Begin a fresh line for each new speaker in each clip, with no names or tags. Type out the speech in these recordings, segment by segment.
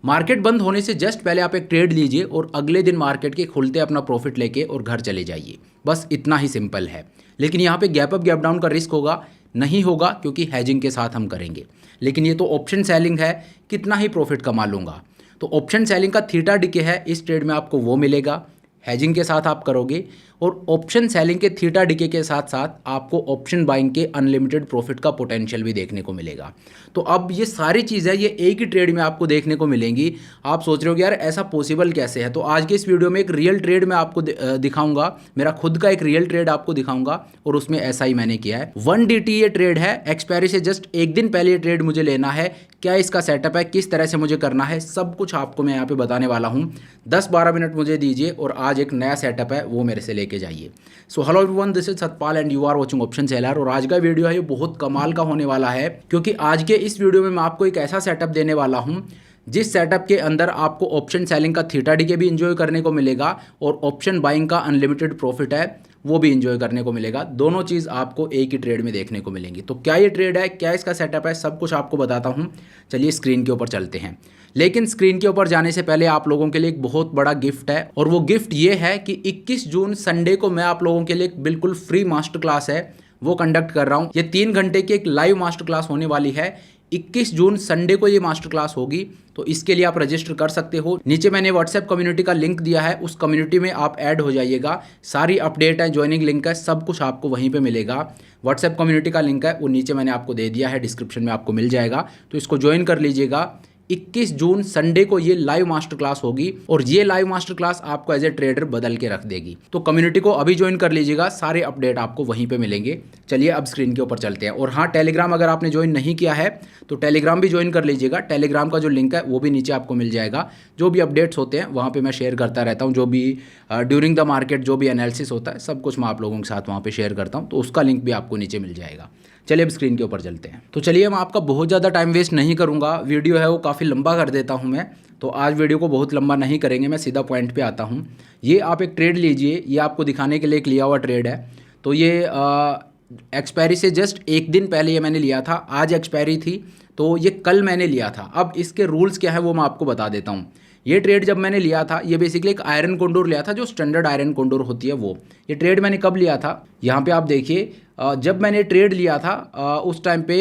Market बंद होने से जस्ट पहले आप एक ट्रेड लीजिए और अगले दिन मार्केट के खुलते अपना प्रॉफिट लेके और घर चले जाइए। बस इतना ही सिंपल है। लेकिन यहाँ पे गैप अप गैप डाउन का रिस्क होगा नहीं होगा, क्योंकि हैजिंग के साथ हम करेंगे। लेकिन ये तो ऑप्शन सेलिंग है, कितना ही प्रॉफिट कमा लूँगा। तो ऑप्शन सेलिंग का थीटा डिके है, इस ट्रेड में आपको वो मिलेगा। हैजिंग के साथ आप करोगे और ऑप्शन सेलिंग के थीटा डिके के साथ साथ आपको ऑप्शन बाइंग के अनलिमिटेड प्रॉफिट का पोटेंशियल भी देखने को मिलेगा। तो अब ये सारी चीज़ें ये एक ही ट्रेड में आपको देखने को मिलेंगी। आप सोच रहे हो कि यार ऐसा पॉसिबल कैसे है। तो आज के इस वीडियो में एक रियल ट्रेड मैं आपको दिखाऊंगा, मेरा खुद का एक रियल ट्रेड आपको दिखाऊंगा और उसमें ऐसा ही मैंने किया है। 1 DT ये ट्रेड है, एक्सपायरी से जस्ट एक दिन पहले ये ट्रेड मुझे लेना है। क्या इसका सेटअप है, किस तरह से मुझे करना है, सब कुछ आपको मैं यहाँ पे बताने वाला हूँ। 10-12 मिनट मुझे दीजिए और आज एक नया सेटअप है वो मेरे से लेके जाइए। So hello everyone, this is Satpal and you are watching option seller. और आज का वीडियो है ये बहुत कमाल का होने वाला है, क्योंकि आज के इस वीडियो में मैं आपको एक ऐसा सेटअप देने वाला हूँ जिस सेटअप के अंदर आपको ऑप्शन सेलिंग का थीटा डिके भी इंजॉय करने को मिलेगा और ऑप्शन बाइंग का अनलिमिटेड प्रॉफिट है वो भी इंजॉय करने को मिलेगा। दोनों चीज़ आपको एक ही ट्रेड में देखने को मिलेंगी। तो क्या ये ट्रेड है, क्या इसका सेटअप है, सब कुछ आपको बताता हूँ। चलिए स्क्रीन के ऊपर चलते हैं। लेकिन स्क्रीन के ऊपर जाने से पहले आप लोगों के लिए एक बहुत बड़ा गिफ्ट है, और वो गिफ्ट ये है कि 21 जून संडे को मैं आप लोगों के लिए एक बिल्कुल फ्री मास्टर क्लास है वो कंडक्ट कर रहा हूँ। ये 3 घंटे की एक लाइव मास्टर क्लास होने वाली है। 21 जून संडे को ये मास्टर क्लास होगी, तो इसके लिए आप रजिस्टर कर सकते हो। नीचे मैंने व्हाट्सएप कम्युनिटी का लिंक दिया है, उस कम्युनिटी में आप ऐड हो जाइएगा। सारी अपडेट है, ज्वाइनिंग लिंक है, सब कुछ आपको वहीं पे मिलेगा। व्हाट्सएप कम्युनिटी का लिंक है वो नीचे मैंने आपको दे दिया है, डिस्क्रिप्शन में आपको मिल जाएगा, तो इसको ज्वाइन कर लीजिएगा। 21 जून संडे को ये लाइव मास्टर क्लास होगी और ये लाइव मास्टर क्लास आपको एज ए ट्रेडर बदल के रख देगी। तो कम्युनिटी को अभी ज्वाइन कर लीजिएगा, सारे अपडेट आपको वहीं पे मिलेंगे। चलिए अब स्क्रीन के ऊपर चलते हैं। और हाँ, टेलीग्राम अगर आपने ज्वाइन नहीं किया है तो टेलीग्राम भी ज्वाइन कर लीजिएगा। टेलीग्राम का जो लिंक है वो भी नीचे आपको मिल जाएगा। जो भी अपडेट्स होते हैं वहाँ पर मैं शेयर करता रहता हूँ, जो भी ड्यूरिंग द मार्केट जो भी एनालिसिस होता है सब कुछ मैं आप लोगों के साथ वहाँ पर शेयर करता हूँ, तो उसका लिंक भी आपको नीचे मिल जाएगा। चलिए अब स्क्रीन के ऊपर चलते हैं। तो चलिए, मैं आपका बहुत ज़्यादा टाइम वेस्ट नहीं करूँगा, वीडियो है वो काफ़ी लंबा कर देता हूँ मैं। तो आज वीडियो को बहुत लंबा नहीं करेंगे, मैं सीधा पॉइंट पे आता हूँ। ये आप एक ट्रेड लीजिए, ये आपको दिखाने के लिए एक लिया हुआ ट्रेड है। तो ये एक्सपायरी से जस्ट एक दिन पहले ये मैंने लिया था, आज एक्सपायरी थी तो ये कल मैंने लिया था। अब इसके रूल्स क्या है वो मैं आपको बता देता हूँ। ये ट्रेड जब मैंने लिया था, ये बेसिकली एक आयरन कोंडोर लिया था, जो स्टैंडर्ड आयरन कोंडोर होती है वो। ये ट्रेड मैंने कब लिया था, यहाँ पे आप देखिए, जब मैंने ट्रेड लिया था उस टाइम पे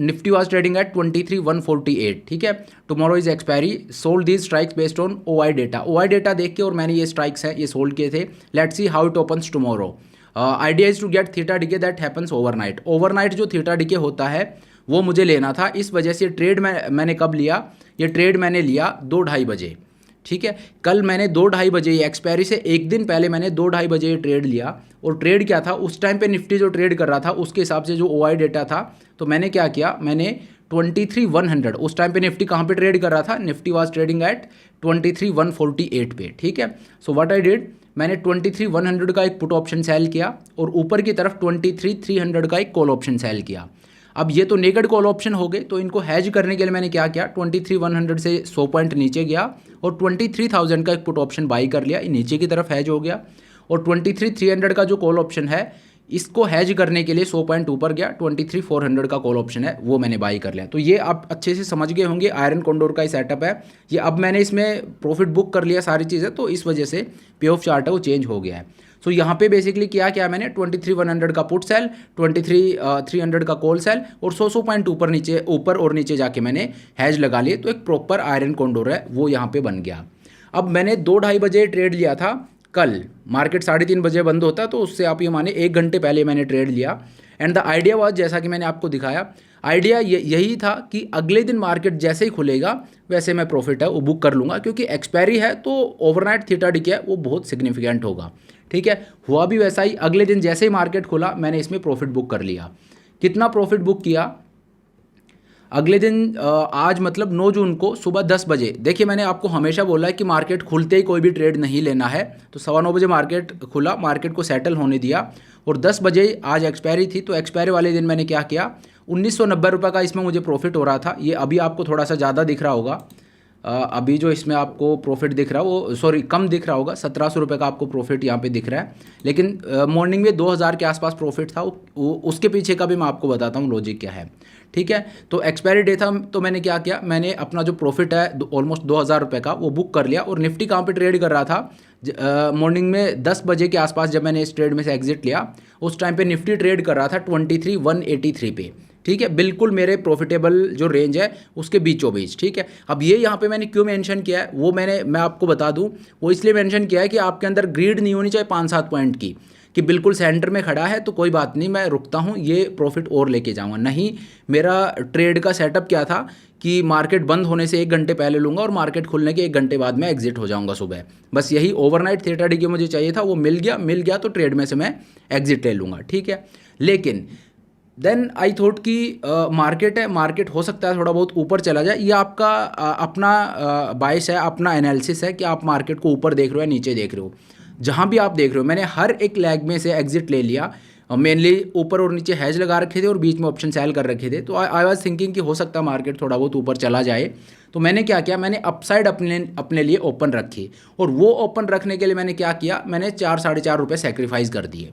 निफ्टी वाज ट्रेडिंग एट 23,148। ठीक है, tomorrow is expiry, sold these strikes based on OI data. OI data देख के और मैंने ये स्ट्राइक्स हैं ये सोल्ड किए थे। Let's see how it opens tomorrow. Idea is to get theta decay that happens overnight. Overnight जो थीटा डिके होता है वो मुझे लेना था। इस वजह से ट्रेड मैंने कब लिया, ये ट्रेड मैंने लिया 2-2:30 बजे। ठीक है, कल मैंने 2-2:30 बजे, एक्सपायरी से एक दिन पहले मैंने 2-2:30 बजे ये ट्रेड लिया। और ट्रेड क्या था, उस टाइम पे निफ्टी जो ट्रेड कर रहा था उसके हिसाब से जो ओआई डेटा था, तो मैंने क्या किया, मैंने 23,100, उस टाइम पे निफ्टी कहाँ पे ट्रेड कर रहा था, निफ्टी वाज ट्रेडिंग एट 23,148 पे। ठीक है, सो व्हाट आई डिड, मैंने 23,100 का एक पुट ऑप्शन सेल किया और ऊपर की तरफ 23,300 का एक कॉल ऑप्शन सेल किया। अब ये तो नेगेड कॉल ऑप्शन हो गए, तो इनको हैज करने के लिए मैंने क्या किया, 23,100 से 100 पॉइंट नीचे गया और 23,000 का एक पुट ऑप्शन बाई कर लिया, नीचे की तरफ हैज हो गया। और 23,300 का जो कॉल ऑप्शन है इसको हैज करने के लिए 100 पॉइंट ऊपर गया, 23,400 का कॉल ऑप्शन है वो मैंने बाई कर लिया। तो ये आप अच्छे से समझ गए होंगे, आयरन कोंडोर का ही सेटअप है ये। अब मैंने इसमें प्रॉफिट बुक कर लिया सारी चीज़ें, तो इस वजह से पे ऑफ चार्ट है वो चेंज हो गया है। सो यहाँ पे बेसिकली क्या मैंने 23,100 का पुट सेल, 23,300 का कॉल सेल और 100 पॉइंट ऊपर और नीचे जाके मैंने हैज लगा लिए। तो एक प्रॉपर आयरन कोंडोर है वो यहाँ पे बन गया। अब मैंने 2-2:30 बजे ट्रेड लिया था कल, मार्केट 3:30 बजे बंद होता है, तो उससे आप ये माने 1 घंटे पहले मैंने ट्रेड लिया। एंड द आइडिया वाज, जैसा कि मैंने आपको दिखाया, आइडिया यही था कि अगले दिन मार्केट जैसे ही खुलेगा वैसे मैं प्रॉफिट है वो बुक कर लूँगा, क्योंकि एक्सपायरी है तो ओवरनाइट थीटा डिके है वो बहुत सिग्निफिकेंट होगा। ठीक है, हुआ भी वैसा ही, अगले दिन जैसे ही मार्केट खुला मैंने इसमें प्रॉफिट बुक कर लिया। कितना प्रॉफिट बुक किया, अगले दिन आज मतलब 9 जून को सुबह 10 बजे। देखिए, मैंने आपको हमेशा बोला है कि मार्केट खुलते ही कोई भी ट्रेड नहीं लेना है। तो 9:15 बजे मार्केट खुला, मार्केट को सेटल होने दिया और 10 बजे आज एक्सपायरी थी। तो एक्सपायरी वाले दिन मैंने क्या किया, 1990 रुपये का इसमें मुझे प्रॉफिट हो रहा था। ये अभी आपको थोड़ा सा ज़्यादा दिख रहा होगा, अभी जो इसमें आपको प्रॉफिट दिख रहा है वो सॉरी कम दिख रहा होगा, 1700 रुपये का आपको प्रॉफिट यहाँ पे दिख रहा है। लेकिन मॉर्निंग में 2000 के आसपास प्रॉफिट था, उसके पीछे का भी मैं आपको बताता हूँ लॉजिक क्या है। ठीक है, तो एक्सपायरी डे था, तो मैंने क्या किया, मैंने अपना जो प्रॉफिट है ऑलमोस्ट 2000 रुपये का वो बुक कर लिया। और निफ्टी कहाँ पे ट्रेड कर रहा था, मॉर्निंग में 10 बजे के आसपास जब मैंने इस ट्रेड में से एग्जिट लिया, उस टाइम पे निफ्टी ट्रेड कर रहा था 23,183 पे। ठीक है, बिल्कुल मेरे प्रॉफिटेबल जो रेंज है उसके बीचों बीच। ठीक है, अब ये यहाँ पे मैंने क्यों मेंशन किया है वो मैं आपको बता दूँ। वो इसलिए मेंशन किया है कि आपके अंदर ग्रीड नहीं होनी चाहिए 5-7 पॉइंट की, कि बिल्कुल सेंटर में खड़ा है तो कोई बात नहीं, मैं रुकता हूँ, ये प्रॉफिट और लेके जाऊँगा। नहीं, मेरा ट्रेड का सेटअप क्या था कि मार्केट बंद होने से 1 घंटे पहले लूँगा और मार्केट खुलने के 1 घंटे बाद मैं एग्जिट हो जाऊँगा सुबह। बस यही ओवरनाइट थीटा डी के मुझे चाहिए था, वो मिल गया तो ट्रेड में से मैं एग्जिट ले लूँगा। ठीक है, लेकिन देन आई थॉट कि मार्केट है, मार्केट हो सकता है थोड़ा बहुत ऊपर चला जाए। ये आपका अपना बायस है, अपना एनालिसिस है कि आप मार्केट को ऊपर देख रहे हो या नीचे देख रहे हो। जहाँ भी आप देख रहे हो, मैंने हर एक लेग में से एग्जिट ले लिया। मेनली ऊपर और नीचे हैज लगा रखे थे और बीच में ऑप्शन सेल कर रखे थे। तो आई वाज थिंकिंग कि हो सकता है मार्केट थोड़ा बहुत ऊपर चला जाए। तो मैंने क्या किया, मैंने अपसाइड अपने लिए ओपन रखी। और वो ओपन रखने के लिए मैंने क्या किया, मैंने 4-4.5 रुपये सेक्रीफाइस कर दिए।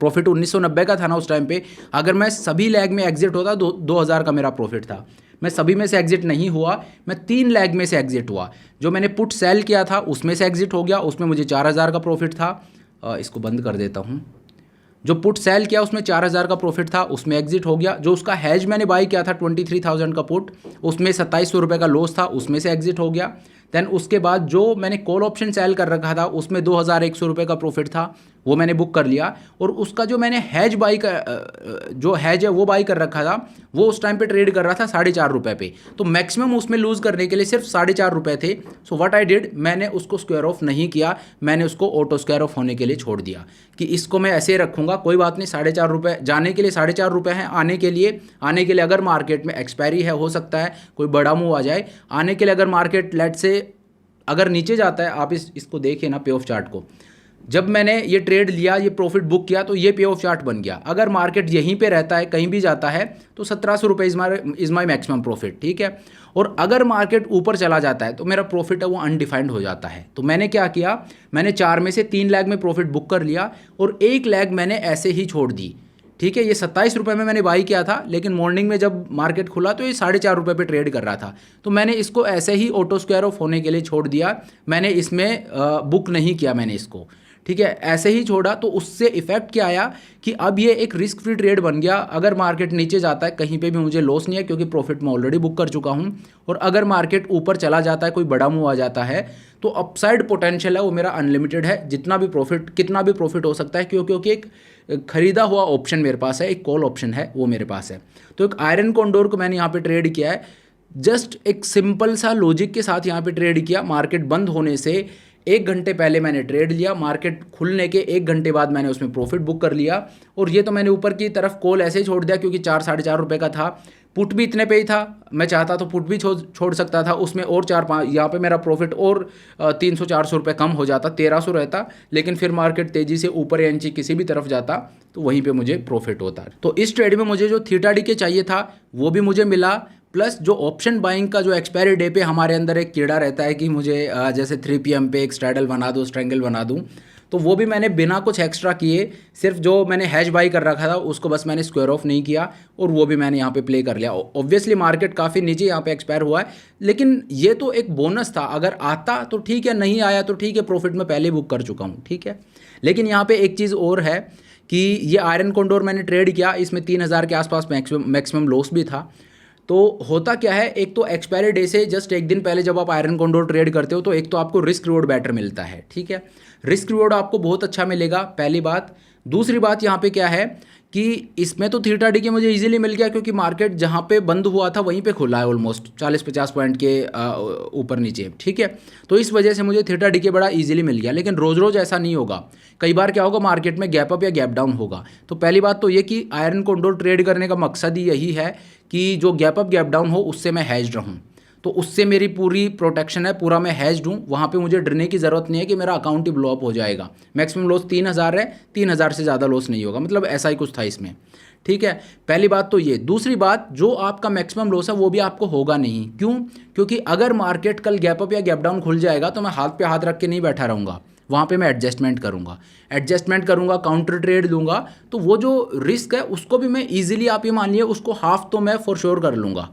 प्रॉफिट 1990 का था ना उस टाइम पे। अगर मैं सभी लैग में एग्जिट होता 2000 का मेरा प्रॉफिट था। मैं सभी में से एग्जिट नहीं हुआ, मैं 3 लैग में से एग्जिट हुआ। जो मैंने पुट सेल किया था उसमें से एग्जिट हो गया, उसमें मुझे 4000 का प्रॉफिट था। इसको बंद कर देता हूँ। जो पुट सेल किया उसमें 4000 का प्रॉफिट था, उसमें एग्जिट हो गया। जो उसका हैज मैंने बाई किया था 23,000 का पुट, उसमें 2700 रुपये का लॉस था, उसमें से एग्जिट हो गया। देन उसके बाद जो मैंने कॉल ऑप्शन सेल कर रखा था उसमें 2100 रुपये का प्रॉफिट था, वो मैंने बुक कर लिया। और उसका जो मैंने हैज बाई का जो हैज है वो बाई कर रखा था, वो उस टाइम पे ट्रेड कर रहा था 4.5 रुपये पे। तो मैक्सिमम उसमें लूज़ करने के लिए सिर्फ 4.5 रुपये थे। सो व्हाट आई डिड, मैंने उसको स्क्वायर ऑफ नहीं किया, मैंने उसको ऑटो स्क्वायर ऑफ होने के लिए छोड़ दिया कि इसको मैं ऐसे रखूँगा, कोई बात नहीं। 4.5 रुपये जाने के लिए 4.5 रुपये हैं, आने के लिए अगर मार्केट में एक्सपायरी है, हो सकता है कोई बड़ा मूव आ जाए। आने के लिए अगर मार्केट लेट से अगर नीचे जाता है, आप इसको देखिए ना पे ऑफ चार्ट को, जब मैंने ये ट्रेड लिया, ये प्रॉफिट बुक किया, तो ये पे ऑफ चार्ट बन गया। अगर मार्केट यहीं पे रहता है, कहीं भी जाता है, तो 1700 रुपये इज़ माई मैक्सिमम प्रॉफिट। ठीक है, और अगर मार्केट ऊपर चला जाता है तो मेरा प्रॉफिट है वो अनडिफाइंड हो जाता है। तो मैंने क्या किया, मैंने 4 में से 3 लैग में प्रॉफिट बुक कर लिया और 1 लैग मैंने ऐसे ही छोड़ दी। ठीक है, ये 27 रुपये में मैंने बाई किया था, लेकिन मॉर्निंग में जब मार्केट खुला तो ये 4.5 रुपये पे ट्रेड कर रहा था। तो मैंने इसको ऐसे ही ऑटो स्क्वायर ऑफ होने के लिए छोड़ दिया, मैंने इसमें बुक नहीं किया मैंने इसको। ठीक है, ऐसे ही छोड़ा। तो उससे इफेक्ट क्या आया कि अब ये एक रिस्क फ्री ट्रेड बन गया। अगर मार्केट नीचे जाता है कहीं पे भी मुझे लॉस नहीं है, क्योंकि प्रॉफिट मैं ऑलरेडी बुक कर चुका हूँ। और अगर मार्केट ऊपर चला जाता है, कोई बड़ा मूव आ जाता है, तो अपसाइड पोटेंशियल है वो मेरा अनलिमिटेड है। कितना भी प्रॉफिट हो सकता है, क्योंकि एक खरीदा हुआ ऑप्शन मेरे पास है, एक कॉल ऑप्शन है वो मेरे पास है। तो एक आयरन कॉन्डोर को मैंने यहाँ पे ट्रेड किया है, जस्ट एक सिंपल सा लॉजिक के साथ यहाँ पे ट्रेड किया। मार्केट बंद होने से 1 घंटे पहले मैंने ट्रेड लिया, मार्केट खुलने के 1 घंटे बाद मैंने उसमें प्रॉफिट बुक कर लिया। और ये तो मैंने ऊपर की तरफ कॉल ऐसे ही छोड़ दिया, क्योंकि 4-4.5 रुपये का था। पुट भी इतने पे ही था, मैं चाहता तो पुट भी छोड़ सकता था, उसमें और 4-5, यहाँ पे मेरा प्रॉफिट और 300-400 रुपये कम हो जाता, 1300 रहता। लेकिन फिर मार्केट तेज़ी से ऊपर या नीचे किसी भी तरफ जाता तो वहीं पे मुझे प्रॉफिट होता। तो इस ट्रेड में मुझे जो थीटा डी के चाहिए था वो भी मुझे मिला, प्लस जो ऑप्शन बाइंग का जो एक्सपायरी डे पे हमारे अंदर एक कीड़ा रहता है कि मुझे जैसे 3 PM पे एक स्ट्रैडल बना दूँ, स्ट्रैंगल बना दूँ, तो वो भी मैंने बिना कुछ एक्स्ट्रा किए, सिर्फ जो मैंने हैश बाई कर रखा था उसको बस मैंने स्क्वायर ऑफ नहीं किया और वो भी मैंने यहाँ पे प्ले कर लिया। ऑब्वियसली मार्केट काफ़ी नीचे यहाँ पे एक्सपायर हुआ है, लेकिन ये तो एक बोनस था। अगर आता तो ठीक है, नहीं आया तो ठीक है, प्रॉफिट में पहले बुक कर चुका हूँ। ठीक है, लेकिन यहाँ पे एक चीज़ और है कि ये आयरन कॉन्डोर मैंने ट्रेड किया, इसमें 3000 के आसपास मैक्सिमम लॉस भी था। तो होता क्या है, एक तो एक्सपायरी डे से जस्ट 1 दिन पहले जब आप आयरन कॉन्डोर ट्रेड करते हो तो एक तो आपको रिस्क रिवॉर्ड बेटर मिलता है। ठीक है, रिस्क रिवॉर्ड आपको बहुत अच्छा मिलेगा, पहली बात। दूसरी बात यहाँ पे क्या है कि इसमें तो थीटा डी के मुझे इजीली मिल गया, क्योंकि मार्केट जहाँ पे बंद हुआ था वहीं पे खुला है ऑलमोस्ट 40-50 पॉइंट के ऊपर नीचे। ठीक है, तो इस वजह से मुझे थीटा डी के बड़ा इजीली मिल गया। लेकिन रोज़ रोज़ ऐसा नहीं होगा, कई बार क्या होगा, मार्केट में गैप अप या गैप डाउन होगा। तो पहली बात तो ये कि आयरन कॉन्डोर ट्रेड करने का मकसद ही यही है कि जो गैप अप गैप डाउन हो उससे मैं हैज्ड रहूँ। तो उससे मेरी पूरी प्रोटेक्शन है, पूरा मैं हैज्ड हूँ, वहाँ पे मुझे डरने की ज़रूरत नहीं है कि मेरा अकाउंट ही ब्लो अप हो जाएगा। मैक्सिमम लॉस 3000 है, 3000 से ज़्यादा लॉस नहीं होगा, मतलब ऐसा ही कुछ था इसमें। ठीक है, पहली बात तो ये। दूसरी बात, जो आपका मैक्सिमम लॉस है वो भी आपको होगा नहीं। क्यों? क्योंकि अगर मार्केट कल गैप अप या गैप डाउन खुल जाएगा तो मैं हाथ पे हाथ रख के नहीं बैठा रहूँगा, वहाँ पे मैं एडजस्टमेंट करूँगा, काउंटर ट्रेड लूँगा। तो वो जो रिस्क है उसको भी मैं ईजिली, आप ये मान लिए, उसको हाफ तो मैं फॉर श्योर कर लूँगा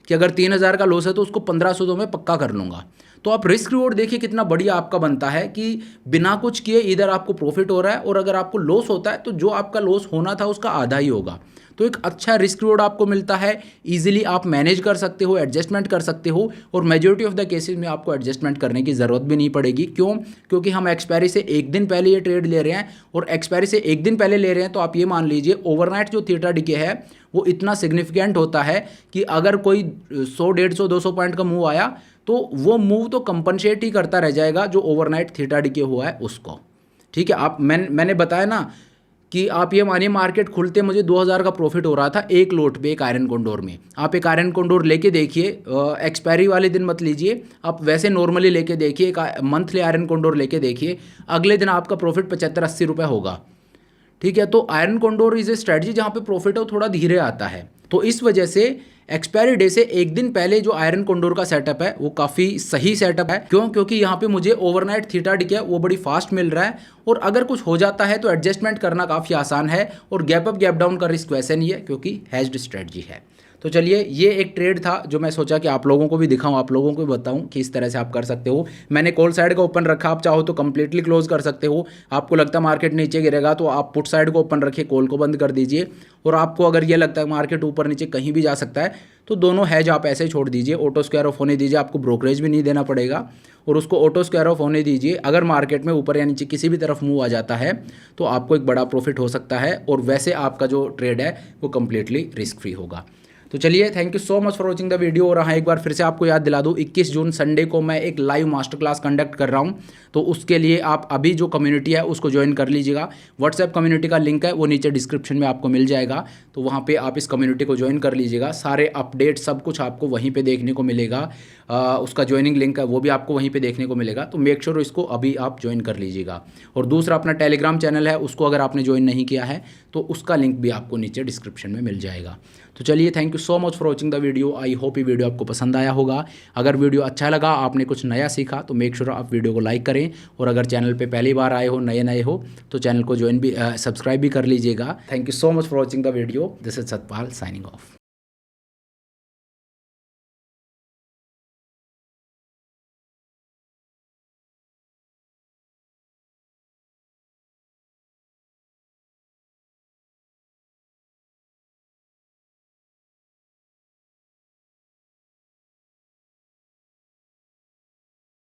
कि अगर 3,000 का लॉस है तो उसको 1,500 तो मैं पक्का कर लूँगा। तो आप रिस्क रिवॉर्ड देखिए कितना बढ़िया आपका बनता है कि बिना कुछ किए इधर आपको प्रॉफिट हो रहा है, और अगर आपको लॉस होता है तो जो आपका लॉस होना था उसका आधा ही होगा। तो एक अच्छा रिस्क रिवॉर्ड आपको मिलता है, इजीली आप मैनेज कर सकते हो, एडजस्टमेंट कर सकते हो, और मेजॉरिटी ऑफ द केसेस में आपको एडजस्टमेंट करने की ज़रूरत भी नहीं पड़ेगी। क्यों? क्योंकि हम एक्सपायरी से एक दिन पहले ये ट्रेड ले रहे हैं, और एक्सपायरी से एक दिन पहले ले रहे हैं तो आप ये मान लीजिए ओवरनाइट जो थीटा डीके है वो इतना सिग्निफिकेंट होता है कि अगर कोई 100, 150, 200 पॉइंट का मूव आया तो वो मूव तो कंपनसेट ही करता रह जाएगा जो ओवरनाइट थीटा डीके हुआ है उसको। ठीक है, आप मैंने बताया ना कि आप ये मानिए मार्केट खुलते मुझे 2,000 का प्रॉफिट हो रहा था एक लोट पे, एक आयरन कोंडोर में। आप एक आयरन कोंडोर लेके देखिए, एक्सपायरी वाले दिन मत लीजिए, आप वैसे नॉर्मली लेके देखिए, एक मंथली आयरन कोंडोर लेके देखिए, अगले दिन आपका प्रॉफिट 75-80 रुपये होगा। ठीक है, तो iron Condor is a strategy जहाँ पे प्रॉफिट है वो थोड़ा धीरे आता है। तो इस वजह से एक्सपायरी डे से एक दिन पहले जो आयरन कोंडोर का सेटअप है वो काफ़ी सही सेटअप है। क्यों? क्योंकि यहाँ पे मुझे ओवरनाइट थीटा डीके वो बड़ी फास्ट मिल रहा है, और अगर कुछ हो जाता है तो एडजस्टमेंट करना काफ़ी आसान है, और गैप अप गैप डाउन का रिस्क वैसे नहीं है क्योंकि हेज्ड स्ट्रेटजी है। तो चलिए, ये एक ट्रेड था जो मैं सोचा कि आप लोगों को भी दिखाऊं, आप लोगों को भी बताऊं कि इस तरह से आप कर सकते हो। मैंने कॉल साइड का ओपन रखा, आप चाहो तो कंप्लीटली क्लोज कर सकते हो। आपको लगता है मार्केट नीचे गिरेगा तो आप पुट साइड को ओपन रखिए, कॉल को बंद कर दीजिए। और आपको अगर ये लगता है मार्केट ऊपर नीचे कहीं भी जा सकता है तो दोनों हैज आप ऐसे ही छोड़ दीजिए, ऑटो स्क्वायर ऑफ होने दीजिए, आपको ब्रोकरेज भी नहीं देना पड़ेगा, और उसको ऑटो स्क्वायर ऑफ होने दीजिए। अगर मार्केट में ऊपर या नीचे किसी भी तरफ मूव आ जाता है तो आपको एक बड़ा प्रॉफिट हो सकता है, और वैसे आपका जो ट्रेड है वो कंप्लीटली रिस्क फ्री होगा। तो चलिए, thank you so much for watching the video. और हाँ, एक बार फिर से आपको याद दिला दूँ, 21 जून संडे को मैं एक लाइव मास्टर क्लास कंडक्ट कर रहा हूँ, तो उसके लिए आप अभी जो कम्युनिटी है उसको ज्वाइन कर लीजिएगा। व्हाट्सएप कम्युनिटी का लिंक है वो नीचे डिस्क्रिप्शन में आपको मिल जाएगा, तो वहाँ पे आप इस कम्युनिटी को ज्वाइन कर लीजिएगा। सारे अपडेट सब कुछ आपको वहीं पे देखने को मिलेगा, उसका ज्वाइनिंग लिंक है वो भी आपको वहीं पे देखने को मिलेगा, तो मेक श्योर इसको अभी आप ज्वाइन कर लीजिएगा। और दूसरा अपना टेलीग्राम चैनल है, उसको अगर आपने ज्वाइन नहीं किया है तो उसका लिंक भी आपको नीचे डिस्क्रिप्शन में मिल जाएगा। तो चलिए, thank you so much for watching the video. I hope ये वीडियो आपको पसंद आया होगा। अगर वीडियो अच्छा लगा, आपने कुछ नया सीखा, तो मेक श्योर आप वीडियो को लाइक करें, और अगर चैनल पे पहली बार आए हो, नए हो, तो चैनल को ज्वाइन भी सब्सक्राइब भी कर लीजिएगा। Thank you so much for watching the video. This is Satpal signing off.